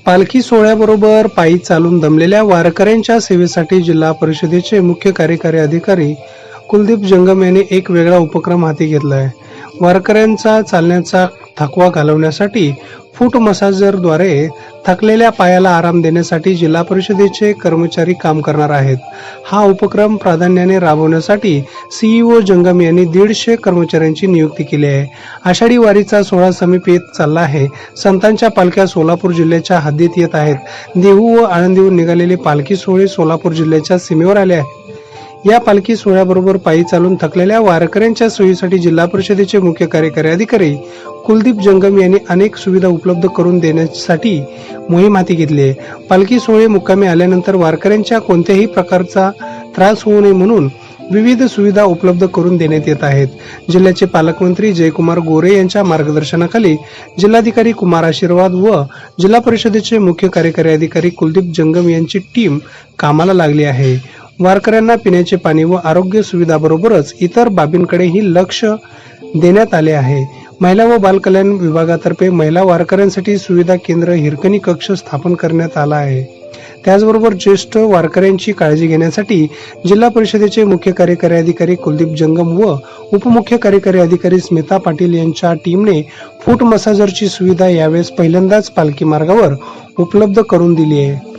पालखी सोहळ्याबरोबर पायी चालून दमलेल्या वारकऱ्यांच्या सेवेसाठी जिल्हा परिषदेचे मुख्य कार्यकारी अधिकारी कुलदीप जंगम यांनी एक वेगळा उपक्रम हाती घेतला आहे. वारकऱ्यांचा चालण्याचा थकवा घालवण्यासाठी फूट मसाजरद्वारे थकलेल्या पायाला आराम देण्यासाठी जिल्हा परिषदेचे कर्मचारी काम करणार आहेत. हा उपक्रम प्राधान्याने राबवण्यासाठी सीईओ जंगम यांनी 150 कर्मचाऱ्यांची नियुक्ती केली आहे. आषाढी वारीचा सोहळा समीप येत चालला आहे. संतांच्या पालख्या सोलापूर जिल्ह्याच्या हद्दीत येत आहेत. देहू व आळंदीहून निघालेले पालखी सोहळे सोलापूर जिल्ह्याच्या सीमेवर आले आहेत. या पालखी सोहळ्याबरोबर पायी चालून थकलेल्या वारकऱ्यांच्या सोयीसाठी जिल्हा परिषदेचे मुख्य कार्यकारी अधिकारी कुलदीप जंगम यांनी अनेक सुविधा उपलब्ध करून देण्यासाठी मोहीम हाती घेतली आहे. पालखी सोहळे मुक्कामी आल्यानंतर वारकऱ्यांच्या कोणत्याही प्रकारचा त्रास होऊ नये म्हणून विविध सुविधा उपलब्ध करून देण्यात येत आहेत. जिल्ह्याचे पालकमंत्री जयकुमार गोरे यांच्या मार्गदर्शनाखाली जिल्हाधिकारी कुमार आशीर्वाद व जिल्हा परिषदेचे मुख्य कार्यकारी अधिकारी कुलदीप जंगम यांची टीम कामाला लागली आहे. वारकऱ्यांना पिण्याचे पाणी व आरोग्य सुविधाबरोबरच इतर बाबींकडेही लक्ष देण्यात आले आहे. महिला व बालकल्याण विभागातर्फे महिला वारकऱ्यांसाठी सुविधा केंद्र हिरकणी कक्ष स्थापन करण्यात आला आहे. त्याचबरोबर ज्येष्ठ वारकऱ्यांची काळजी घेण्यासाठी जिल्हा परिषदेचे मुख्य कार्यकारी अधिकारी कुलदीप जंगम व उपमुख्य कार्यकारी अधिकारी स्मिता पाटील यांच्या टीमने फूट मसाजरची सुविधा यावेळेस पहिल्यांदाच पालखी मार्गावर उपलब्ध करून दिली आहे.